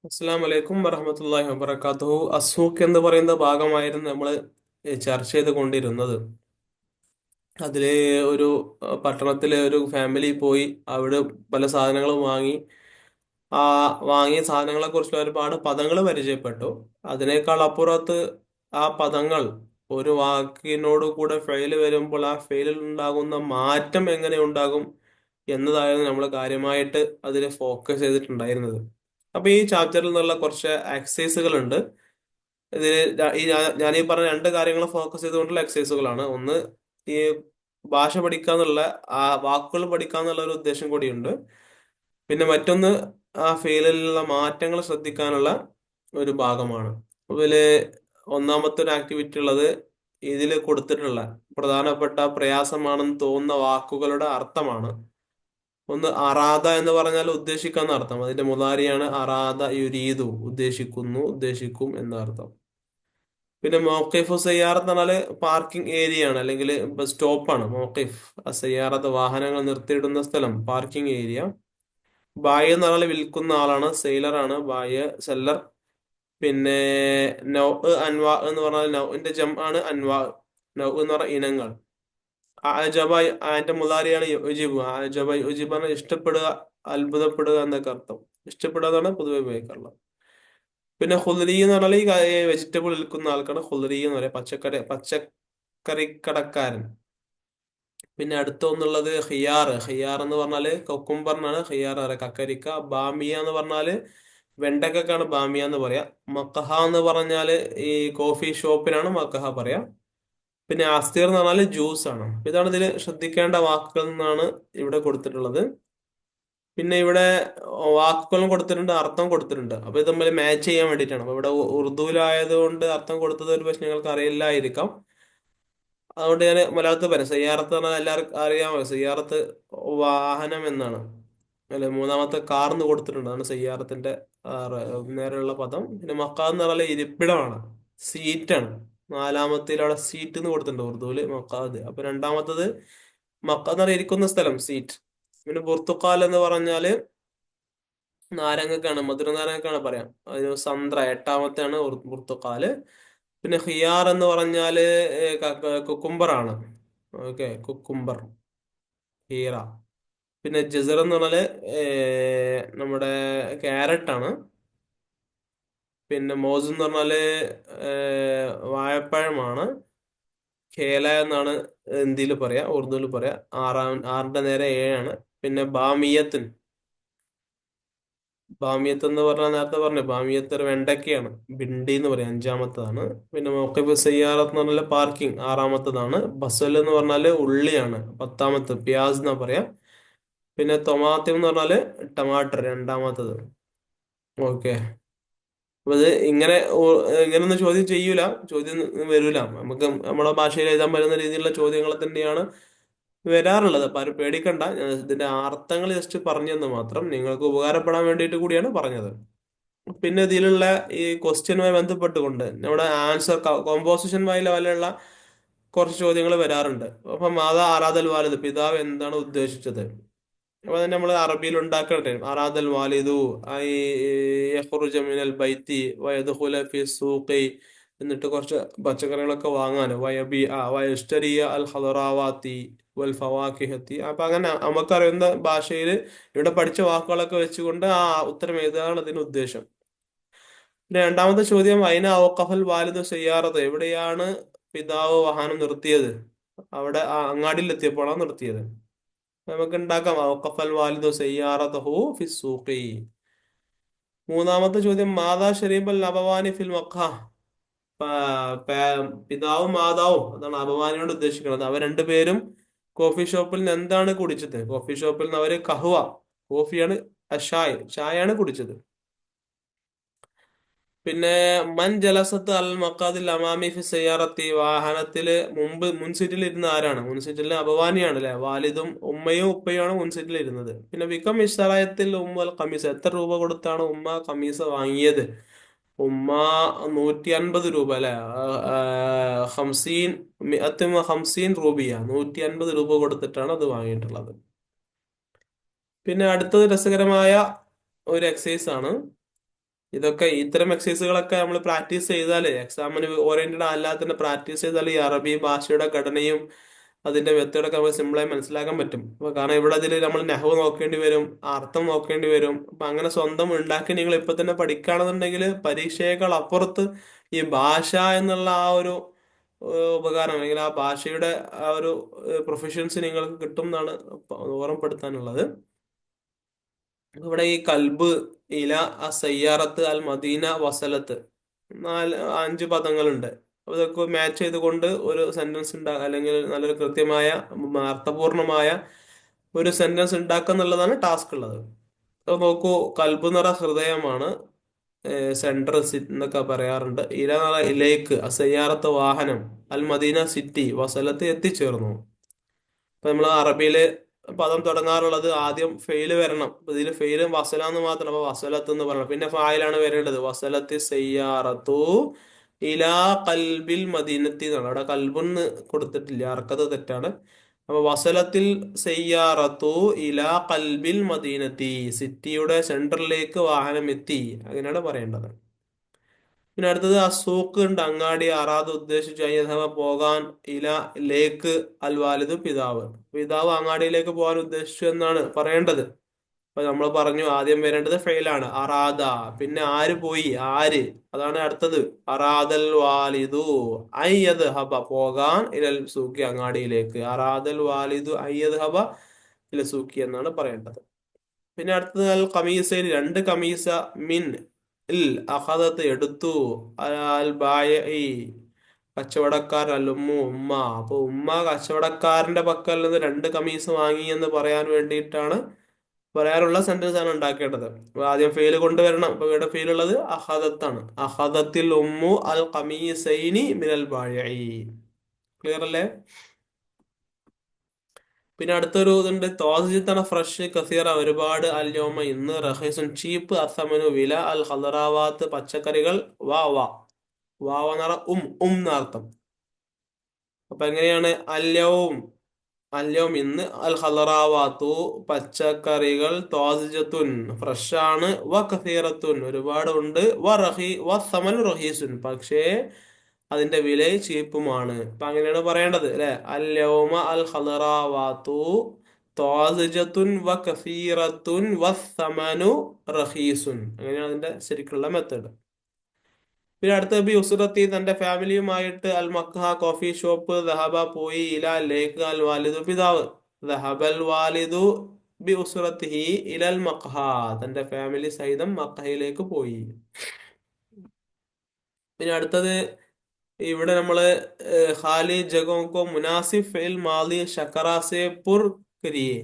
അസ്സലാം വലൈക്കും വറഹമത്തല്ലാഹി വബറകാതുഹു. അസൂഖ് എന്ന് പറയുന്ന ഭാഗമായിരുന്നു നമ്മൾ ചർച്ച ചെയ്ത് കൊണ്ടിരുന്നത്. അതില് ഒരു പട്ടണത്തിലെ ഒരു ഫാമിലി പോയി അവിടെ പല സാധനങ്ങളും വാങ്ങി. ആ വാങ്ങിയ സാധനങ്ങളെ കുറിച്ചുള്ള ഒരുപാട് പദങ്ങൾ പരിചയപ്പെട്ടു. അതിനേക്കാൾ അപ്പുറത്ത് ആ പദങ്ങൾ ഒരു വാക്കിനോട് കൂടെ ഫെയിൽ വരുമ്പോൾ ആ ഫെയിലിൽ ഉണ്ടാകുന്ന മാറ്റം എങ്ങനെ ഉണ്ടാകും എന്നതായിരുന്നു നമ്മൾ കാര്യമായിട്ട് അതിൽ ഫോക്കസ് ചെയ്തിട്ടുണ്ടായിരുന്നത്. അപ്പൊ ഈ ചാപ്റ്ററിൽ നിന്നുള്ള കുറച്ച് എക്സസൈസുകൾ ഉണ്ട്. ഇതിൽ ഞാൻ ഈ പറഞ്ഞ രണ്ട് കാര്യങ്ങൾ ഫോക്കസ് ചെയ്തുകൊണ്ടുള്ള എക്സസൈസുകളാണ്. ഒന്ന്, ഈ ഭാഷ പഠിക്കാന്നുള്ള ആ വാക്കുകൾ പഠിക്കാന്നുള്ള ഒരു ഉദ്ദേശം കൂടിയുണ്ട്. പിന്നെ മറ്റൊന്ന്, ആ ഫീലിലുള്ള മാറ്റങ്ങൾ ശ്രദ്ധിക്കാനുള്ള ഒരു ഭാഗമാണ്. അതില് ഒന്നാമത്തെ ഒരു ആക്ടിവിറ്റി ഉള്ളത് ഇതിൽ കൊടുത്തിട്ടുള്ള പ്രധാനപ്പെട്ട പ്രയാസമാണെന്ന് തോന്നുന്ന വാക്കുകളുടെ അർത്ഥമാണ്. ഒന്ന്, അറാദ എന്ന് പറഞ്ഞാൽ ഉദ്ദേശിക്കാന്ന അർത്ഥം. അതിന്റെ മുതാരിയാണ് അറാദ യുരീദു, ഉദ്ദേശിക്കുന്നു, ഉദ്ദേശിക്കും എന്ന അർത്ഥം. പിന്നെ മൗഖിഫു സയ്യാറത്ത് എന്ന് പറഞ്ഞാല് പാർക്കിംഗ് ഏരിയ ആണ്, അല്ലെങ്കിൽ ബസ് സ്റ്റോപ്പാണ് മൗഖിഫ്. സയ്യാറത്ത് വാഹനങ്ങൾ നിർത്തിയിടുന്ന സ്ഥലം, പാർക്കിംഗ് ഏരിയ. ബായ് എന്ന് പറഞ്ഞാൽ വിൽക്കുന്ന ആളാണ്, സെയിലർ ആണ് ബായ്, സെല്ലർ. പിന്നെ നൗ അൻവാ എന്ന് പറഞ്ഞാൽ നൗഇന്റെ ജം ആണ് അൻവാ. നൗ എന്ന് പറഞ്ഞാൽ ഇനങ്ങൾ. അജബ അതിന്റെ മുതാരിയാണ് യുജിബ്. അജബ യുജിബ് പറഞ്ഞാൽ ഇഷ്ടപ്പെടുക, അത്ഭുതപ്പെടുക എന്നൊക്കെ അർത്ഥം. ഇഷ്ടപ്പെടുക എന്നാണ് പൊതുവെ ഉപയോഗിക്കാറുള്ളത്. പിന്നെ ഹുദരി എന്ന് പറഞ്ഞാൽ ഈ വെജിറ്റബിൾ വിൽക്കുന്ന ആൾക്കാണ് ഹുദരി എന്ന് പറയാം, പച്ചക്കറിക്കടക്കാരൻ. പിന്നെ അടുത്ത ഒന്നുള്ളത് ഖിയാർ. ഖിയാർ എന്ന് പറഞ്ഞാല് കൊക്കുംബറിനാണ് ഖിയാർ പറയാം, കക്കരിക്ക. ബാമിയ എന്ന് പറഞ്ഞാല് വെണ്ടക്കാണ് ബാമിയ എന്ന് പറയാ. മക്കഹ എന്ന് പറഞ്ഞാല് ഈ കോഫി ഷോപ്പിനാണ് മക്കഹ പറയാ. പിന്നെ അസ്തീർ എന്ന് പറഞ്ഞാല് ജ്യൂസ് ആണ്. ഇതാണ് ഇതിൽ ശ്രദ്ധിക്കേണ്ട വാക്കുകൾ എന്നാണ് ഇവിടെ കൊടുത്തിട്ടുള്ളത്. പിന്നെ ഇവിടെ വാക്കുകളും കൊടുത്തിട്ടുണ്ട്, അർത്ഥം കൊടുത്തിട്ടുണ്ട്. അപ്പൊ ഇത് തമ്മിൽ മാച്ച് ചെയ്യാൻ വേണ്ടിയിട്ടാണ്. അപ്പൊ ഇവിടെ ഉറുദുവിലായതുകൊണ്ട് അർത്ഥം കൊടുത്തത് ഒരു പക്ഷെ നിങ്ങൾക്ക് അറിയില്ലായിരിക്കാം. അതുകൊണ്ട് ഞാൻ മലയാളത്തിൽ പറയാം. സയ്യാറത്ത് പറഞ്ഞാൽ എല്ലാവർക്കും അറിയാമോ? സയ്യാറത്ത് വാഹനം എന്നാണ്. അല്ലെ, മൂന്നാമത്തെ കാർന്ന് കൊടുത്തിട്ടുണ്ട്, അതാണ് സയ്യാറത്തിന്റെ നേരെയുള്ള പദം. പിന്നെ മക്കാന്ന് പറഞ്ഞാൽ ഇരിപ്പിടമാണ്, സീറ്റാണ്. നാലാമത്തിൽ അവിടെ സീറ്റ് എന്ന് കൊടുത്തിട്ടുണ്ട് ഉറുദുവില്, മക്കാദ്. അപ്പൊ രണ്ടാമത്തത് മക്ക എന്ന് പറഞ്ഞാൽ ഇരിക്കുന്ന സ്ഥലം, സീറ്റ്. പിന്നെ പുർത്തുക്കാൽ എന്ന് പറഞ്ഞാല് നാരങ്ങക്കാണ്, മധുര നാരങ്ങക്കാണ് പറയാം. അതിന് സന്ദ്ര എട്ടാമത്തെയാണ് പുർത്തുക്കാല്. പിന്നെ ഖിയാർ എന്ന് പറഞ്ഞാല് കുക്കുംബർ ആണ്. Okay, cucumber, Hira. പിന്നെ ജസർ എന്ന് പറഞ്ഞാല് നമ്മുടെ ക്യാരറ്റ് ആണ്. പിന്നെ മോസ് എന്ന് പറഞ്ഞാല് വാഴപ്പഴമാണ്. ഖേല എന്നാണ് ഹിന്ദിയിൽ പറയാ, ഉറുദുവിൽ പറയാ. ആറിന്റെ നേരെ ഏഴാണ്. പിന്നെ ബാമിയത്തുൻ. ബാമിയത്ത് എന്ന് പറഞ്ഞാൽ നേരത്തെ പറഞ്ഞു, ബാമിയത്ത് ഒരു വെണ്ടക്കയാണ്, ബിണ്ടി എന്ന് പറയാം, അഞ്ചാമത്തതാണ്. പിന്നെ മൗഖിഫ് സയ്യാറത്ത് എന്ന് പറഞ്ഞാൽ പാർക്കിംഗ്, ആറാമത്തതാണ്. ബസൽ എന്ന് പറഞ്ഞാല് ഉള്ളിയാണ്, പത്താമത്തെ. പ്യാസ് എന്നാ പറയാ. പിന്നെ ടൊമാറ്റോ എന്ന് പറഞ്ഞാല് ടമാറ്റർ, രണ്ടാമത്തത്. ഓക്കെ. അപ്പൊ ഇത് ഇങ്ങനൊന്നും ചോദ്യം ചെയ്യൂല, ചോദ്യം വരൂല. നമുക്ക് നമ്മുടെ ഭാഷയിൽ എഴുതാൻ പറ്റുന്ന രീതിയിലുള്ള ചോദ്യങ്ങൾ തന്നെയാണ് വരാറുള്ളത്. അപ്പൊ ആരും പേടിക്കണ്ട. ഞാൻ ഇതിന്റെ അർത്ഥങ്ങൾ ജസ്റ്റ് പറഞ്ഞു തന്നു മാത്രം, നിങ്ങൾക്ക് ഉപകാരപ്പെടാൻ വേണ്ടിയിട്ട് കൂടിയാണ് പറഞ്ഞത്. പിന്നെ ഇതിലുള്ള ഈ ക്വസ്റ്റ്യനുമായി ബന്ധപ്പെട്ടുകൊണ്ട് നമ്മുടെ ആൻസർ കോമ്പോസിഷൻ വായി ലെവലുള്ള കുറച്ച് ചോദ്യങ്ങൾ വരാറുണ്ട്. അപ്പൊ മാതാ ആറാദൽ വാലിദ്, പിതാവ് എന്താണ് ഉദ്ദേശിച്ചത്? അപ്പൊ തന്നെ നമ്മൾ അറബിയിൽ ഉണ്ടാക്കട്ടെ. അറാദൽ വാലിദു ഐ യഖ്റുജ മിനൽ ബൈത്തി വയദ്ഖുല ഫി സൂഖി, എന്നിട്ട് കുറച്ച് പച്ചക്കറികളൊക്കെ വാങ്ങാൻ. വയഷ്തരിയ അൽ ഖദറാവാത്തി വൽ ഫവാക്കിഹത്തി. അപ്പൊ അങ്ങനെ നമുക്കറിയുന്ന ഭാഷയിൽ ഇവിടെ പഠിച്ച വാക്കുകളൊക്കെ വെച്ചുകൊണ്ട് ആ ഉത്തരം എഴുതാനാണ് ഇതിന്റെ ഉദ്ദേശം. പിന്നെ രണ്ടാമത്തെ ചോദ്യം, അയിന ഔഖഫൽ വാലിദു സയ്യാറത്ത്, എവിടെയാണ് പിതാവ് വാഹനം നിർത്തിയത്? അവിടെ അങ്ങാടിയിൽ എത്തിയപ്പോഴാണ് നിർത്തിയത്. നമുക്ക് ഉണ്ടാക്കാം ഔഖഫൽ വാലിദു സയ്യാറതഹു ഫി സൂഖി. മൂന്നാമത്തെ ചോദ്യം, മാതാ ഷരീബൽ അബവാനി ഫിൽ മഖ. പിതാവും മാതാവും, അതാണ് അബവാനിയോട് ഉദ്ദേശിക്കുന്നത്. അവർ രണ്ടുപേരും കോഫി ഷോപ്പിൽ നിന്ന് എന്താണ് കുടിച്ചത്? കോഫി ഷോപ്പിൽ നിന്ന് അവര് കഹ്വ, കോഫിയാണ്, അഷായ്, ചായയാണ് കുടിച്ചത്. പിന്നെ മൻ ജലസത്ത് അൽ മഖാദിൽ അമാമി ഫി സയ്യാറത്തി, വാഹനത്തില് മുൻ സീറ്റിൽ ഇരുന്ന ആരാണ്? മുൻ സീറ്റിൽ അപവാനിയാണ് അല്ലെ, വാലിദും ഉമ്മയും ഉപ്പയുമാണ് മുൻ സീറ്റിൽ ഇരുന്നത്. പിന്നെ വിക്കം ഇസ്രായത്തിൽ ഉമ്മ അൽ ഖമീസ്, എത്ര രൂപ കൊടുത്താണ് ഉമ്മ ഖമീസ് വാങ്ങിയത്? ഉമ്മ 150 രൂപ അല്ലെ. ഹംസീൻ, ഹംസീൻ റൂബിയ, 150 രൂപ കൊടുത്തിട്ടാണ് അത് വാങ്ങിയിട്ടുള്ളത്. പിന്നെ അടുത്തത് രസകരമായ ഒരു എക്സസൈസ് ആണ്. ഇതൊക്കെ ഇത്തരം എക്സസൈസുകളൊക്കെ നമ്മൾ പ്രാക്ടീസ് ചെയ്താലേ, എക്സാമിന് ഓറിയന്റഡ് അല്ലാതെ തന്നെ പ്രാക്ടീസ് ചെയ്താൽ ഈ അറബി ഭാഷയുടെ ഘടനയും അതിന്റെ മെത്തേഡൊക്കെ നമുക്ക് സിമ്പിളായി മനസ്സിലാക്കാൻ പറ്റും. അപ്പൊ കാരണം ഇവിടെ അതിൽ നമ്മൾ നെഹവ് നോക്കേണ്ടി വരും, അർത്ഥം നോക്കേണ്ടി വരും. അപ്പൊ അങ്ങനെ സ്വന്തം ഉണ്ടാക്കി നിങ്ങൾ ഇപ്പൊ തന്നെ പഠിക്കുകയാണെന്നുണ്ടെങ്കിൽ പരീക്ഷയേക്കാൾ അപ്പുറത്ത് ഈ ഭാഷ എന്നുള്ള ആ ഒരു ഉപകാരം, അല്ലെങ്കിൽ ആ ഭാഷയുടെ ആ ഒരു പ്രൊഫഷൻസ് നിങ്ങൾക്ക് കിട്ടും എന്നാണ് ഓർമ്മപ്പെടുത്താനുള്ളത്. ഇവിടെ ഈ കൽബ്, ഇല, സയ്യാറത്ത്, അൽ മദീന, വസലത്ത്, 5 പദങ്ങളുണ്ട്. അപ്പൊ ഇതൊക്കെ മാച്ച് ചെയ്തുകൊണ്ട് ഒരു സെന്റൻസ് ഉണ്ടാക്കുക, അല്ലെങ്കിൽ നല്ലൊരു കൃത്യമായ അർത്ഥപൂർണമായ ഒരു സെന്റൻസ് ഉണ്ടാക്കുക എന്നുള്ളതാണ് ടാസ്ക് ഉള്ളത്. അപ്പൊ നോക്കൂ, കൽബ് എന്ന് പറഞ്ഞ ഹൃദയമാണ്, സെൻട്രൽ സിറ്റി എന്നൊക്കെ പറയാറുണ്ട്. ഇല എന്ന് പറഞ്ഞ ഇലേക്ക്, സയ്യാറത്ത് വാഹനം, അൽ മദീന സിറ്റി, വസലത്ത് എത്തിച്ചേർന്നു. ഇപ്പൊ നമ്മൾ അറബിയില് പദം തുടങ്ങാറുള്ളത് ആദ്യം ഫെയില് വരണം. ഇതിൽ ഫെയില് വസലാന്ന് മാത്രം, അപ്പൊ വസലത്ത് എന്ന് പറയണം. പിന്നെ ഫായിലാണ് വരേണ്ടത്. വസലത്തി സയ്യാറത്തു ഇലാ കൽബിൽ മദീനത്തി എന്നാണ്. അവിടെ കൽബുന്ന് കൊടുത്തിട്ടില്ല, അർക്കത് തെറ്റാണ്. അപ്പൊ വസലത്തിൽ സയ്യാറത്തു ഇലാ കൽബിൽ മദീനത്തി, സിറ്റിയുടെ സെന്ററിലേക്ക് വാഹനം എത്തി, അങ്ങനെയാണ് പറയേണ്ടത്. പിന്നെ അടുത്തത് അസൂക്ക് ഉണ്ട്, അങ്ങാടി. അറാദ് ഉദ്ദേശിച്ചു, അഥവാ പോകാൻ. ഇല ലേക്ക്, അൽ വാലിദ് പിതാവ്. പിതാവ് അങ്ങാടിയിലേക്ക് പോകാൻ ഉദ്ദേശിച്ചു എന്നാണ് പറയേണ്ടത്. അപ്പൊ നമ്മൾ പറഞ്ഞു ആദ്യം വരേണ്ടത് ഫെയിലാണ്, അറാദ. പിന്നെ ആര് പോയി, ആര്, അതാണ് അടുത്തത്. അറാദൽ വാലിദു അയ്യത് ഹബ, പോകാൻ. ഇലൽ സൂക്കി, അങ്ങാടിയിലേക്ക്. അറാദൽ വാലിദു അയ്യത് ഹബ ഇല സൂക്കി എന്നാണ് പറയേണ്ടത്. പിന്നെ അടുത്തത് അൽ കമീസയിൽ, 2 കമീസ. മിൻ ഇൽ അഖദത്ത്, എടുത്തു. അൽ ബായി, കച്ചവടക്കാരൻ. അൽ ഉമ്മു, ഉമ്മ. അപ്പൊ ഉമ്മ കച്ചവടക്കാരന്റെ പക്കൽ നിന്ന് 2 കമീസ് വാങ്ങി എന്ന് പറയാൻ വേണ്ടിയിട്ടാണ്, പറയാനുള്ള സെന്റൻസ് ആണ് ഉണ്ടാക്കേണ്ടത്. അപ്പൊ ആദ്യം ഫെയിൽ കൊണ്ടുവരണം. അപ്പൊ ഇവിടെ ഫെയിൽ ഉള്ളത് അഹദത്താണ്. അഹദത്തിൽ ഉമ്മു അൽ കമീസൈനി മിനൽ ബായി. ക്ലിയർ അല്ലേ? പിന്നെ അടുത്തൊരു ഇതുണ്ട്, തോസിത്തണ, ഫ്രഷ്. കസീറ, ഒരുപാട്. അല്യോമ, ഇന്ന്. റഹീസുൻ, ചീപ്പ്. അസമനു, വില. അൽ ഹദറാവാത്ത്, പച്ചക്കറികൾ. വാ വാ, വാവ എന്ന് പറഞ്ഞാൽ എന്നർത്ഥം. അപ്പൊ എങ്ങനെയാണ്? അല്യവും, അല്യവും ഇന്ന്. അൽ ഹദറാവാത്തു, പച്ചക്കറികൾ. ത്വാസിജത്തുൻ, ഫ്രഷ് ആണ്. വ കസീറത്തുൻ, ഒരുപാട് ഉണ്ട്. വ സമനു റഹീസുൻ, പക്ഷേ അതിന്റെ വില ചീപ്പുമാണ്. അപ്പൊ അങ്ങനെയാണ് പറയേണ്ടത് അല്ലെ. അല്യൗമ അൽ ഖദറാവാതു ത്വാസിജത്തുൻ വ കസീറത്തുൻ വസ്സമനു റഖീസുൻ. അങ്ങനെയാണ് അതിന്റെ ശരിക്കുള്ള മെത്തേഡ്. പിന്നെ അടുത്ത ബി ഉസ്രത്തി, തന്റെ ഫാമിലിയുമായിട്ട്. അൽ മക്ഹ, കോഫി ഷോപ്പ്. ദഹബ, പോയി. ഇല ലേക്ക്. അൽ വാലിദു, പിതാവ്. ദഹബൽ വാലിദു ബി ഉസ്രത്തിഹി ഇലൽ മക്ഹ, തന്റെ ഫാമിലി സഹിതം മക്കഹയിലേക്ക് പോയി. പിന്നെ അടുത്തത് ഇവിടെ നമ്മള് ഖാലി ജഗോങ്കോ മുനാസിഫ് ഫെയിൽ മാലി ഷക്കറ സെ പുർ കരിയെ,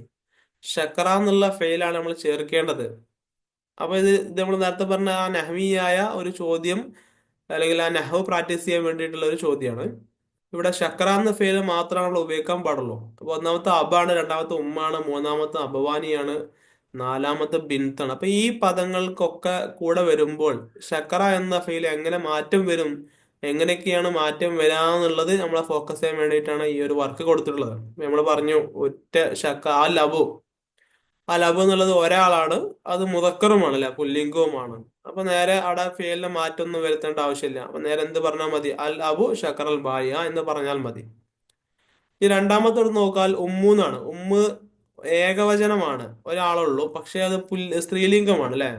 ഷക്കറ എന്നുള്ള ഫെയിലാണ് നമ്മൾ ചേർക്കേണ്ടത്. അപ്പൊ ഇത് നമ്മൾ നേരത്തെ പറഞ്ഞ ആ നഹ്വിയായ ഒരു ചോദ്യം, അല്ലെങ്കിൽ ആ നഹ്വ് പ്രാക്ടീസ് ചെയ്യാൻ വേണ്ടിയിട്ടുള്ള ഒരു ചോദ്യമാണ്. ഇവിടെ ഷക്കറ എന്ന ഫെയിൽ മാത്രമാണ് നമ്മൾ ഉപയോഗിക്കാൻ പാടുള്ളൂ. അപ്പൊ ഒന്നാമത്തെ അബാണ്, രണ്ടാമത്തെ ഉമ്മാണ്, മൂന്നാമത്തെ അബവാനിയാണ്, നാലാമത്തെ ബിൻത്താണ്. അപ്പൊ ഈ പദങ്ങൾക്കൊക്കെ കൂടെ വരുമ്പോൾ ഷക്കറ എന്ന ഫെയിൽ എങ്ങനെ മാറ്റം വരും, എങ്ങനെയൊക്കെയാണ് മാറ്റം വരാന്നുള്ളത് നമ്മളെ ഫോക്കസ് ചെയ്യാൻ വേണ്ടിയിട്ടാണ് ഈ ഒരു വർക്ക് കൊടുത്തിട്ടുള്ളത്. നമ്മൾ പറഞ്ഞു ഒറ്റ ആ ലബു, ആ ലബു എന്നുള്ളത് ഒരാളാണ്, അത് മുദക്കറുമാണ് അല്ലെ, പുല്ലിംഗവുമാണ്. അപ്പൊ നേരെ അവിടെ ഫെയിലിന് മാറ്റൊന്നും വരുത്തേണ്ട ആവശ്യമില്ല. അപ്പൊ നേരെ എന്ത് പറഞ്ഞാൽ മതി, അൽ അബു ഷക്കർ അൽ ബായ എന്ന് പറഞ്ഞാൽ മതി. ഈ രണ്ടാമത്തോട് നോക്കാൽ ഉമ്മൂന്നാണ്. ഉമ്മ് ഏകവചനമാണ്, ഒരാളുള്ളൂ, പക്ഷെ അത് സ്ത്രീലിംഗമാണ് അല്ലെ.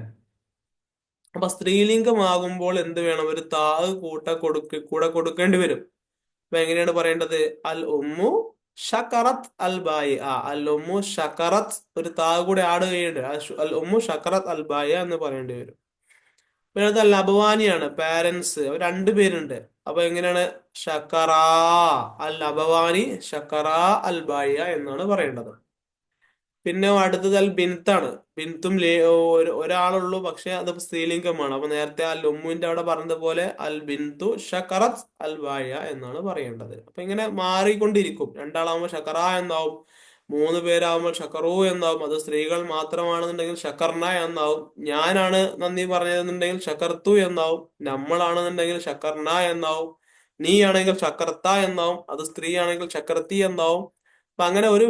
അപ്പൊ സ്ത്രീലിംഗമാകുമ്പോൾ എന്ത് വേണം, ഒരു താ കൂടെ കൊടുക്കേണ്ടി വരും. അപ്പൊ എങ്ങനെയാണ് പറയേണ്ടത്? അൽ ഉമ്മു ഷക്കറത്ത് അൽ ബായി. അൽ ഉമ്മു ഷക്കറത്ത്, ഒരു താ കൂടെ ആഡ് ചെയ്യേണ്ടി വരും. അൽ ഉമ്മു ഷക്കറത്ത് അൽ ബായ എന്ന് പറയേണ്ടി വരും. പിന്നെ അത് അൽ അബവാനിയാണ്, പാരന്റ്സ്. അവർ 2 പേരുണ്ട്. അപ്പൊ എങ്ങനെയാണ്? ഷക്കറാ അൽ അബവാനി ഷക്കറാ അൽ ബായ എന്നാണ് പറയേണ്ടത്. പിന്നെ അടുത്തത് അൽ ബിൻത്താണ്. ബിൻത്തും ഒരാളുള്ളൂ, പക്ഷെ അത് സ്ത്രീലിംഗമാണ്. അപ്പൊ നേരത്തെ അൽ ഉമ്മുവിന്റെ അവിടെ പറഞ്ഞതുപോലെ അൽ ബിന്തു ഷക്കറത്ത് അൽ ബായ എന്നാണ് പറയേണ്ടത്. അപ്പൊ ഇങ്ങനെ മാറിക്കൊണ്ടിരിക്കും. 2 ആളാവുമ്പോൾ ഷക്കറ എന്നാവും, 3 പേരാവുമ്പോൾ ഷക്കറു എന്നാവും. അത് സ്ത്രീകൾ മാത്രമാണെന്നുണ്ടെങ്കിൽ ഷക്കർന എന്നാവും. ഞാനാണ് നന്ദി പറഞ്ഞതെന്നുണ്ടെങ്കിൽ ഷക്കർത്തു എന്നാവും. നമ്മളാണെന്നുണ്ടെങ്കിൽ ഷക്കർന എന്നാവും. നീ ആണെങ്കിൽ ഷക്കർത്ത എന്നാവും. അത് സ്ത്രീ ആണെങ്കിൽ ഷക്കർത്തി എന്നാവും. അപ്പൊ അങ്ങനെ ഒരു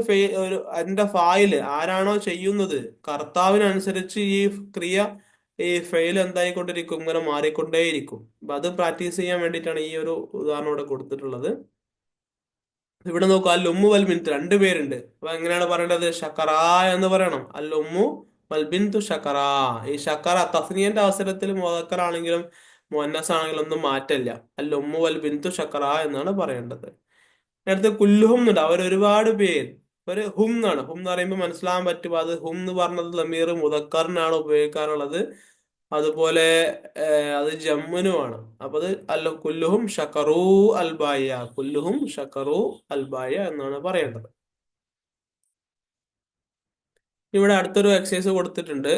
അതിന്റെ ഫായില് ആരാണോ ചെയ്യുന്നത്, കർത്താവിനനുസരിച്ച് ഈ ക്രിയ ഈ ഫെയിൽ എന്തായിക്കൊണ്ടിരിക്കും, ഇങ്ങനെ മാറിക്കൊണ്ടേയിരിക്കും. അപ്പൊ അത് പ്രാക്ടീസ് ചെയ്യാൻ വേണ്ടിയിട്ടാണ് ഈ ഒരു ഉദാഹരണം ഇവിടെ കൊടുത്തിട്ടുള്ളത്. ഇവിടെ നോക്കൂ, അൽ ഉമ്മു വൽ ബിന്ത് രണ്ടുപേരുണ്ട്. അപ്പൊ എങ്ങനെയാണ് പറയേണ്ടത്? ഷക്കറ എന്ന് പറയണം. അൽ ഉമ്മു വൽ ബിന്തു ഷക്കറ. ഈ ഷക്കറ തസ്നിയന്റെ അവസരത്തിൽ മുദക്കറാണെങ്കിലും മുഅന്നസ് ആണെങ്കിലും ഒന്നും മാറ്റല്ല. അൽ ഉമ്മു വൽ ബിന്തു ഷക്കറ എന്നാണ് പറയേണ്ടത്. അടുത്ത് കുല്ലുഹും ഉണ്ട്, അവർ ഒരുപാട് പേര്. ഒരു ഹും എന്നാണ്. ഹും എന്ന് പറയുമ്പോൾ മനസ്സിലാകാൻ പറ്റും, അത് ഹും എന്ന് പറഞ്ഞത് ലമീർ മുദക്കറിനാണ് ഉപയോഗിക്കാറുള്ളത്. അതുപോലെ അത് ജമ്മുനുമാണ്. അപ്പൊ അത് അല്ല കുല്ലുഹും ഷക്കറൂ അൽബായ, കുല്ലുഹും ഷക്കറൂ അൽബായ എന്നാണ് പറയേണ്ടത്. ഇവിടെ അടുത്തൊരു എക്സസൈസ് കൊടുത്തിട്ടുണ്ട്.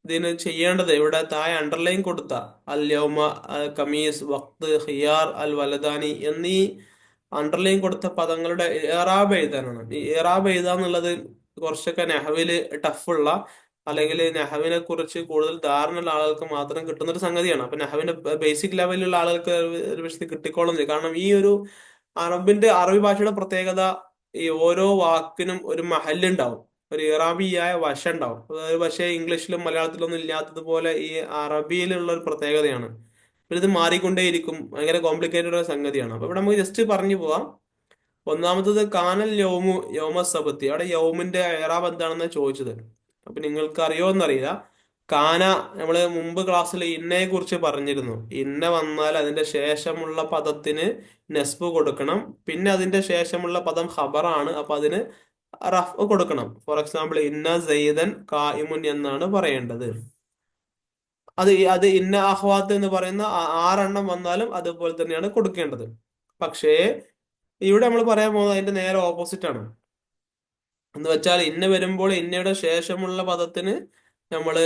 ഇതിന് ചെയ്യേണ്ടത് ഇവിടെ താഴെ അണ്ടർലൈൻ കൊടുത്ത അൽ യൗമ, അൽ കമീസ്, വക്ത്, ഖിയാർ, അൽ വലദാനി എന്നീ അണ്ടർലൈൻ കൊടുത്ത പദങ്ങളുടെ ഇറാബ് എഴുതാനാണ്. ഈ ഇറാബ് എഴുതാന്നുള്ളത് കുറച്ചൊക്കെ നെഹവില് ടഫുള്ള, അല്ലെങ്കിൽ നെഹവിനെ കുറിച്ച് കൂടുതൽ ധാരണയുള്ള ആളുകൾക്ക് മാത്രം കിട്ടുന്ന ഒരു സംഗതിയാണ്. അപ്പൊ നെഹവിന്റെ ബേസിക് ലെവലിലുള്ള ആളുകൾക്ക് ഒരു പക്ഷേ കിട്ടിക്കോളുന്നില്ല. കാരണം ഈ ഒരു അറബി ഭാഷയുടെ പ്രത്യേകത, ഈ ഓരോ വാക്കിനും ഒരു മഹല്ലുണ്ടാവും, ഒരു ഇറാബിയായ വശം ഉണ്ടാവും. അതായത് പക്ഷേ ഇംഗ്ലീഷിലും മലയാളത്തിലൊന്നും ഇല്ലാത്തതുപോലെ ഈ അറബിയിലുള്ള ഒരു പ്രത്യേകതയാണ്. പിന്നെ ഇത് മാറിക്കൊണ്ടേയിരിക്കും, ഭയങ്കര കോംപ്ലിക്കേറ്റഡ് ഒരു സംഗതിയാണ്. അപ്പൊ ഇവിടെ നമുക്ക് ജസ്റ്റ് പറഞ്ഞു പോവാം. ഒന്നാമത്തത് കാനൽ യൗമു യൗമ സബത്തി. അവിടെ യൗമിന്റെ ഇറാബ് എന്താണെന്ന് ചോദിച്ചത്. അപ്പൊ നിങ്ങൾക്ക് അറിയോ എന്നറിയില്ല. കാന, നമ്മള് മുമ്പ് ക്ലാസ്സിൽ ഇന്നയെ കുറിച്ച് പറഞ്ഞിരുന്നു. ഇന്ന വന്നാൽ അതിന്റെ ശേഷമുള്ള പദത്തിന് നെസ്ബ് കൊടുക്കണം. പിന്നെ അതിന്റെ ശേഷമുള്ള പദം ഖബറാണ്, അപ്പൊ അതിന് റഫ് കൊടുക്കണം. ഫോർ എക്സാമ്പിൾ, ഇന്ന സയ്യിദൻ കായിമുൻ എന്നാണ് പറയേണ്ടത്. അത് ഇന്ന അഹ്വാത്ത് എന്ന് പറയുന്ന ആറെണ്ണം വന്നാലും അതുപോലെ തന്നെയാണ് കൊടുക്കേണ്ടത്. പക്ഷേ ഇവിടെ നമ്മൾ പറയാൻ പോകുന്നത് അതിന്റെ നേരെ ഓപ്പോസിറ്റ് ആണ്. എന്ന് വെച്ചാൽ ഇന്ന വരുമ്പോൾ ഇന്നയുടെ ശേഷമുള്ള പദത്തിന് നമ്മള്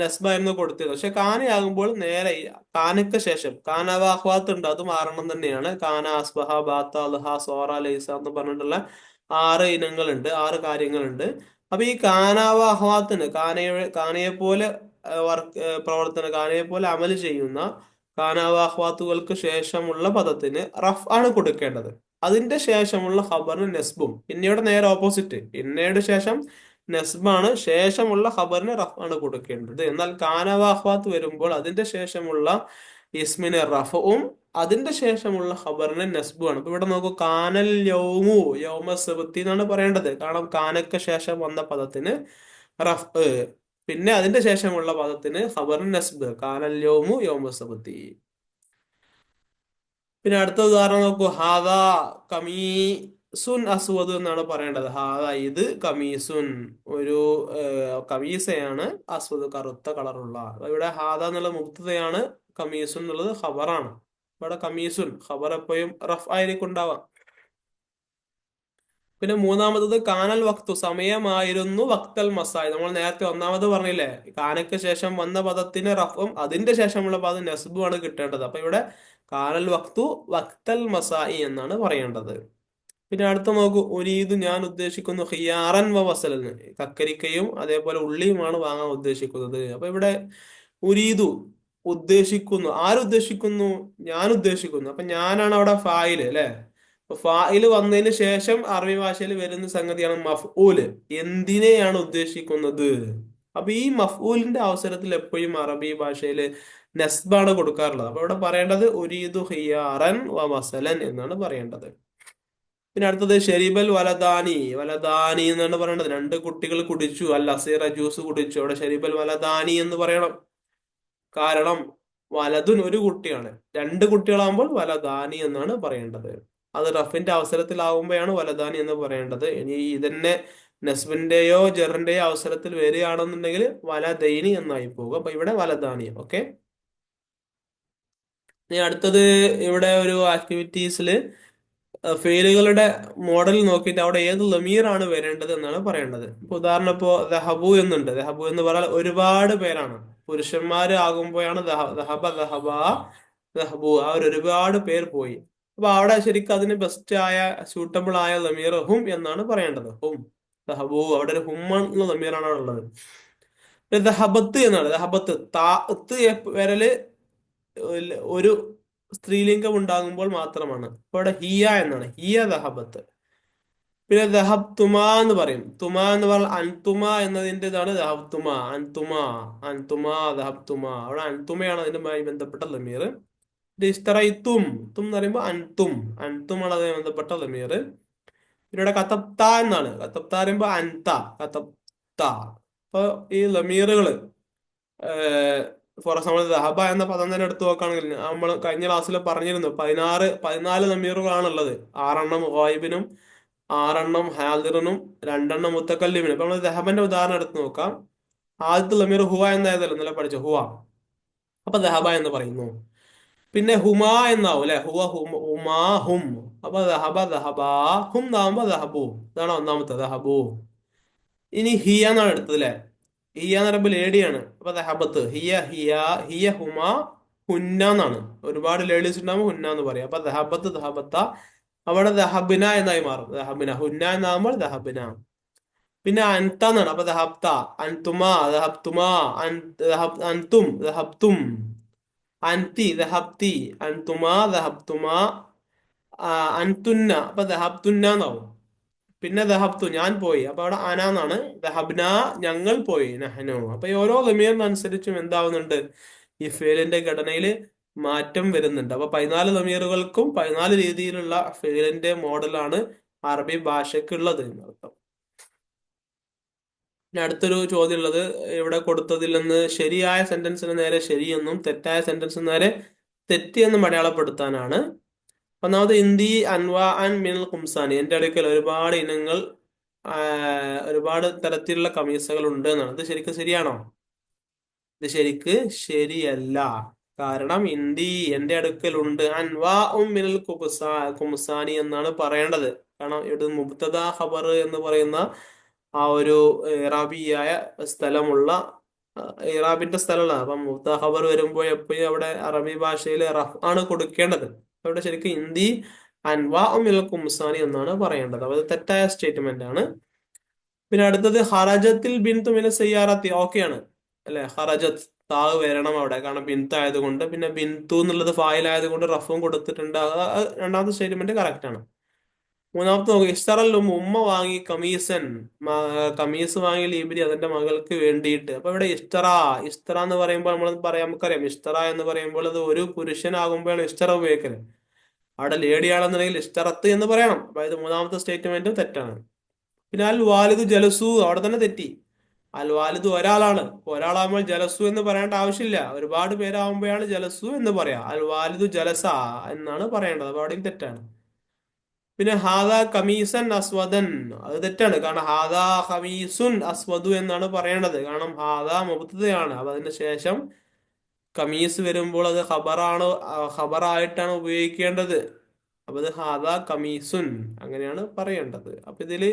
നസ്ബ എന്ന് കൊടുത്തത്. പക്ഷെ കാനയാകുമ്പോൾ നേരെ കാനയ്ക്ക് ശേഷം കാനവാഹ്വാത്ത് ഉണ്ട്, അത് മാറണം തന്നെയാണ്. കാന, അസ്ബഹ, ബാത്ത, അൽഹ, സോറ, ലൈസ എന്ന് പറഞ്ഞിട്ടുള്ള 6 ഇനങ്ങളുണ്ട്, 6 കാര്യങ്ങളുണ്ട്. അപ്പൊ ഈ കാനാവാഹ്വാത്തിന് കാനയെ പോലെ കാനയെ പോലെ അമല് ചെയ്യുന്ന കാനാവാഹ്വാത്തുകൾക്ക് ശേഷമുള്ള പദത്തിന് റഫ് ആണ് കൊടുക്കേണ്ടത്. അതിന്റെ ശേഷമുള്ള ഖബറിന് നെസ്ബും. ഇന്നയുടെ നേരെ ഓപ്പോസിറ്റ്, ഇന്നയുടെ ശേഷം നെസ്ബാണ്, ശേഷമുള്ള ഖബറിന് റഫ് ആണ് കൊടുക്കേണ്ടത്. എന്നാൽ കാനവാഹ്വാത്ത് വരുമ്പോൾ അതിന്റെ ശേഷമുള്ള ഇസ്മിന് റഫും അതിന്റെ ശേഷമുള്ള ഖബറിന് നെസ്ബുമാണ്. അപ്പൊ ഇവിടെ നോക്കൂ, കാനൽ യൗമു യൗമ സബത്തി എന്നാണ് പറയേണ്ടത്. കാരണം കാനക്ക് ശേഷം വന്ന പദത്തിന് റഫ്, പിന്നെ അതിന്റെ ശേഷമുള്ള പദത്തിന് ഖബറിന് നെസ്ബ്. കാനൽ യൗമു യൗമ സബത്തി. പിന്നെ അടുത്ത ഉദാഹരണം നോക്കൂ, ഹാദാ കമീസുൻ അസ്വദ് എന്നാണ് പറയേണ്ടത്. ഹാദാ ഇത് കമീസുൻ, ഒരു കമീസയാണ്, അസ്വദ് കറുത്ത കളറുള്ള. ഇവിടെ ഹാദ എന്നുള്ള മുബ്തദയാണ്, കമീസുൻ എന്നുള്ളത് ഖബറാണ്. ഇവിടെ കമീസുൻ ഖബർ എപ്പോഴും റഫ് ആയിരിക്കും ഉണ്ടാവാം. പിന്നെ മൂന്നാമത്തത് കാനൽ വക്തു, സമയമായിരുന്നു, വക്തൽ മസായി. നമ്മൾ നേരത്തെ ഒന്നാമത് പറഞ്ഞില്ലേ, കാനയ്ക്ക് ശേഷം വന്ന പദത്തിന് റഫും അതിന്റെ ശേഷമുള്ള പദം നെസ്ബും ആണ് കിട്ടേണ്ടത്. അപ്പൊ ഇവിടെ കാനൽ വക്തു വക്തൽ മസായി എന്നാണ് പറയേണ്ടത്. പിന്നെ അടുത്ത നോക്കൂ, ഉരീദു ഞാൻ ഉദ്ദേശിക്കുന്നു, ഖിയാറൻ വ വസലൻ, കക്കരിക്കയും അതേപോലെ ഉള്ളിയുമാണ് വാങ്ങാൻ ഉദ്ദേശിക്കുന്നത്. അപ്പൊ ഇവിടെ ഉരീദു ഉദ്ദേശിക്കുന്നു, ആരുദ്ദേശിക്കുന്നു? ഞാൻ ഉദ്ദേശിക്കുന്നു. അപ്പൊ ഞാനാണ് അവിടെ ഫായില് അല്ലെ. അപ്പൊ ഫായില് വന്നതിന് ശേഷം അറബി ഭാഷയിൽ വരുന്ന സംഗതിയാണ് മഫ്ഊല്. എന്തിനെയാണ് ഉദ്ദേശിക്കുന്നത്? അപ്പൊ ഈ മഫ്ഊലിന്റെ അവസരത്തിൽ എപ്പോഴും അറബി ഭാഷയിൽ നെസ്ബാണ് കൊടുക്കാറുള്ളത്. അപ്പൊ ഇവിടെ പറയേണ്ടത് ഉരീദു ഖിയാറൻ വ വസലൻ എന്നാണ് പറയേണ്ടത്. പിന്നെ അടുത്തത് ഷെരീബൽ വലദാനി. വലദാനി എന്നാണ് പറയേണ്ടത്. 2 കുട്ടികൾ കുടിച്ചു, അൽ അസീറ ജ്യൂസ് കുടിച്ചു. അവിടെ ഷെരീബൽ വലദാനി എന്ന് പറയണം. കാരണം വലതുൻ ഒരു കുട്ടിയാണ്, 2 കുട്ടികളാകുമ്പോൾ വലദാനി എന്നാണ് പറയേണ്ടത്. അത് റഫിന്റെ അവസരത്തിലാവുമ്പോഴാണ് വലദാനി എന്ന് പറയേണ്ടത്. ഇനി ഇതന്നെ നസ്ബിന്റെയോ ജറിന്റെയോ അവസരത്തിൽ വരികയാണെന്നുണ്ടെങ്കിൽ വലദൈനി എന്നായി പോകും. അപ്പൊ ഇവിടെ വലദാനി. ഓക്കെ. ഇനി അടുത്തത്, ഇവിടെ ഒരു ആക്ടിവിറ്റീസിൽ ഫെയിലുകളുടെ മോഡൽ നോക്കിയിട്ട് അവിടെ ഏത് ലമീറാണ് വരേണ്ടത് എന്നാണ് പറയേണ്ടത്. ഇപ്പൊ ഉദാഹരണം, ഇപ്പോ ദഹബു എന്നുണ്ട്. ദഹബു എന്ന് പറഞ്ഞാൽ ഒരുപാട് പേരാണ്. പുരുഷന്മാര് ആകുമ്പോഴാണ് ദഹബ, ദഹബ, ദഹബു, ആ ഒരു ഒരുപാട് പേർ പോയി. അപ്പൊ അവിടെ ശരിക്കും അതിന് ബെസ്റ്റ് ആയ സൂട്ടബിൾ ആയ ലമീർ ഹും എന്നാണ് പറയേണ്ടത്. ഹും, ദഹബു, അവിടെ ഒരു ഹും എന്നുള്ള ലമീറാണ് അവിടെ ഉള്ളത്. പിന്നെ ദഹബത്ത് എന്നാണ്. ദഹബത്ത് താത്ത് വരല് ഒരു സ്ത്രീലിംഗം ഉണ്ടാകുമ്പോൾ മാത്രമാണ്. അപ്പൊ ഇവിടെ ഹിയ എന്നാണ്. ഹിയ ദഹബത്ത്. പിന്നെ ദഹബ്തുമ എന്ന് പറയും. തുമ എന്ന് പറഞ്ഞാൽ അൻതുമ എന്നതിന്റെ ഇതാണ് ദഹബ്തുമ. അൻതുമ, അൻതുമ, ദഹബ്തുമ. അവിടെ അൻതുമയാണ് അതിനുമായി ബന്ധപ്പെട്ട ലമീർ. ഇസ്തറൈത്തും, തും എന്ന് പറയുമ്പോൾ അൻതും, അൻതുമാണ് അതുമായി ബന്ധപ്പെട്ട ലമീർ. പിന്നെ ഇവിടെ കത്തപ്ത എന്നാണ്. കത്തപ്ത പറയുമ്പോ അൻത, കത്തപ്ത. അപ്പൊ ഈ ലമീറുകള് ഫോർ എക്സാമ്പിൾ ദഹബ എന്ന പദം തന്നെ എടുത്തു നോക്കുകയാണെങ്കിൽ നമ്മൾ കഴിഞ്ഞ ക്ലാസ്സിൽ പറഞ്ഞിരുന്നു 14 ലമീറുകളാണുള്ളത്. 6 ഗായിബിനും 6 ഹാദിറിനും 2 മുത്തക്കല്ലിമിനും. അപ്പൊ നമ്മൾ ദഹബന്റെ ഉദാഹരണം എടുത്ത് നോക്കാം. ആദ്യത്തെ ലമീർ ഹുവ എന്നായതല്ലോ ഇന്നലെ പഠിച്ചു, ഹുവ. അപ്പൊ ദഹബ എന്ന് പറയുന്നു. പിന്നെ ഹുമാ എന്നാവും അല്ലെ, ഹുവ ഹുമാ ഹും. അപ്പൊ ദഹബ ദഹബാ, ഹും എന്നാവുമ്പോ ദഹബു. ഇതാണ് ഒന്നാമത്തെ ദഹബു. ഇനി ഹിയ എന്നാണ് എടുത്തത് അല്ലെ. ഹിയ എന്ന് പറയുമ്പോൾ ലേഡിയാണ്. അപ്പൊ ദഹബത്ത്, ഹിയ ഹിയ, ഹിയ ഹുമ, ഹുന്ന എന്നാണ്. ഒരുപാട് ലേഡീസ് ഉണ്ടാകുമ്പോൾ ഹുന്ന എന്ന് പറയാം. അപ്പൊ ദഹബത്ത് ദഹബത്ത, അവിടെ ദഹബിന എന്നായി മാറും. ദഹബിന, ഹുന്ന എന്നാകുമ്പോൾ ദഹബിന. പിന്നെ അൻത എന്നാണ്. അപ്പൊ ദഹബ്ത, അൻതുമ, ദഹബ്തുമ, അൻതും, ദഹബ്തും, അൻതി, ദഹബ്തി, അൻതുമ, ദഹബ്തുമ, അൻതുന്ന. അപ്പൊ ദഹബ്തുന്ന എന്നാവും. പിന്നെ ദഹബ്തു, ഞാൻ പോയി. അപ്പൊ അവിടെ അന എന്നാണ്. ദഹബ്ന, ഞങ്ങൾ പോയി. നഹ്നു. അപ്പൊ ഈ ഓരോ ലമീറിനനുസരിച്ചും എന്താവുന്നുണ്ട്, ഈ ഫേലിന്റെ ഘടനയിൽ മാറ്റം വരുന്നുണ്ട്. അപ്പൊ 14 ലമീറുകൾക്കും 14 രീതിയിലുള്ള ഫേലിന്റെ മോഡലാണ് അറബി ഭാഷയ്ക്കുള്ളത് എന്നർത്ഥം. ഇനി അടുത്തൊരു ചോദ്യം ഉള്ളത്, ഇവിടെ കൊടുത്തതിൽ നിന്ന് ശരിയായ സെന്റൻസിന് നേരെ ശരിയെന്നും തെറ്റായ സെന്റൻസിന് നേരെ തെറ്റ് എന്നും അടയാളപ്പെടുത്താനാണ്. ഒന്നാമത് ഇന്ദി അൻവാ അൻ മിനൽ ഖുംസാനി, എന്റെ അടുക്കൽ ഒരുപാട് ഇനങ്ങൾ, ഒരുപാട് തരത്തിലുള്ള കമീസുകൾ ഉണ്ട് എന്നാണ്. ഇത് ശരിക്കും ശരിയാണോ? ഇത് ശരിക്ക് ശരിയല്ല. കാരണം ഇന്ദി, എന്റെ അടുക്കലുണ്ട്, അൻവാ ഉം മിനൽ ഖുംസാനി എന്നാണ് പറയേണ്ടത്. കാരണം ഇവിടെ മുബ്തദ ഖബർ എന്ന് പറയുന്ന ആ ഒരു ഇറാബിയായ സ്ഥലമുള്ള, ഇറാബിന്റെ സ്ഥലമാണ്. അപ്പം മുബ്തദ ഖബർ വരുമ്പോൾ എപ്പോഴും അവിടെ അറബി ഭാഷയിൽ റഫ് ആണ് കൊടുക്കേണ്ടത്. അവിടെ ശരിക്കും ഇന്ദി അൻവാ മിനൽ ഖുംസാനി എന്നാണ് പറയേണ്ടത്. അത് തെറ്റായ സ്റ്റേറ്റ്മെന്റ് ആണ്. പിന്നെ അടുത്തത് ഹറജത്തിൽ ബിന്തു മിന സയ്യാറത്തി, ഓക്കെയാണ് അല്ലെ. ഹറജത്ത്, താവ് വരണം അവിടെ, കാരണം ബിന്ത് ആയതുകൊണ്ട്. പിന്നെ ബിന്തു എന്നുള്ളത് ഫായിൽ ആയതുകൊണ്ട് റഫും കൊടുത്തിട്ടുണ്ട്. രണ്ടാമത്തെ സ്റ്റേറ്റ്മെന്റ് കറക്റ്റ് ആണ്. മൂന്നാമത്തെ നോക്കുക, ഇസ്തറല്ലും, ഉമ്മ വാങ്ങി കമീസൻ, കമീസ് വാങ്ങി ലീബിരി, അതിന്റെ മകൾക്ക് വേണ്ടിയിട്ട്. അപ്പൊ ഇവിടെ ഇസ്തറ, ഇസ്തറ എന്ന് പറയുമ്പോൾ നമുക്കറിയാം ഇസ്തറ എന്ന് പറയുമ്പോൾ അത് ഒരു പുരുഷനാകുമ്പോഴാണ് ഇസ്തറ ഉപയോഗിക്കല്. അവിടെ ലേഡി ആണെന്നുണ്ടെങ്കിൽ ഇസ്തറത്ത് എന്ന് പറയണം. അതായത് മൂന്നാമത്തെ സ്റ്റേറ്റ്മെന്റും തെറ്റാണ്. പിന്നെ അൽ വാലിദു ജലസു, അവിടെ തന്നെ തെറ്റി. അൽ വാലിദു ഒരാളാണ്. ഒരാളാകുമ്പോൾ ജലസു എന്ന് പറയേണ്ട ആവശ്യമില്ല. ഒരുപാട് പേരാകുമ്പോഴാണ് ജലസു എന്ന് പറയാം. അൽ വാലിദു ജലസ എന്നാണ് പറയേണ്ടത്. അപ്പൊ അവിടെയും തെറ്റാണ്. പിന്നെ ഹാദ കമീസൻ അസ്വദൻ, അത് തെറ്റാണ്. കാരണം ഹാദ ഖമീസുൻ അസ്വദു എന്നാണ് പറയേണ്ടത്. കാരണം ഹാദ മുബ്തദയാണ്. അപ്പൊ അതിന് ശേഷം കമീസ് വരുമ്പോൾ അത് ഖബറാണ്, ഖബറായിട്ടാണ് ഉപയോഗിക്കേണ്ടത്. അപ്പൊ ഇത് ഹാദ കമീസുൻ അങ്ങനെയാണ് പറയേണ്ടത്. അപ്പൊ ഇതില്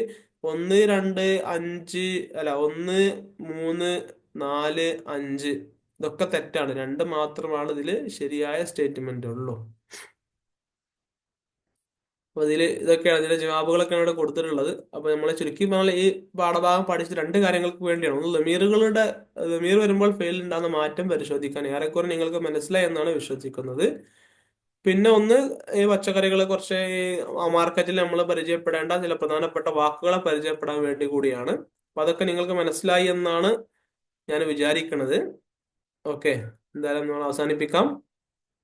1, 2, 5, അല്ല 1, 3, 4, 5 ഇതൊക്കെ തെറ്റാണ്. 2 മാത്രമാണ് ഇതില് ശരിയായ സ്റ്റേറ്റ്മെന്റ് ഉള്ളൂ. അപ്പൊ ഇതൊക്കെയാണ് ഇതിന്റെ ജവാബുകളൊക്കെയാണ് ഇവിടെ കൊടുത്തിട്ടുള്ളത്. അപ്പൊ നമ്മളെ ചുരുക്കി പറഞ്ഞാൽ ഈ പാഠഭാഗം പഠിച്ച 2 കാര്യങ്ങൾക്ക് വേണ്ടിയാണ്. ഒന്ന് ലമീർ വരുമ്പോൾ ഫെയിൽ ഉണ്ടാകുന്ന മാറ്റം പരിശോധിക്കാൻ. ഏറെക്കുറെ നിങ്ങൾക്ക് മനസ്സിലായി എന്നാണ് വിശ്വസിക്കുന്നത്. പിന്നെ ഒന്ന്, ഈ പച്ചക്കറികളെ കുറച്ച് മാർക്കറ്റിൽ നമ്മൾ പരിചയപ്പെടേണ്ട ചില പ്രധാനപ്പെട്ട വാക്കുകളെ പരിചയപ്പെടാൻ വേണ്ടി കൂടിയാണ്. അപ്പൊ അതൊക്കെ നിങ്ങൾക്ക് മനസ്സിലായി എന്നാണ് ഞാൻ വിചാരിക്കുന്നത്. ഓക്കെ, എന്തായാലും നമ്മൾ അവസാനിപ്പിക്കാം.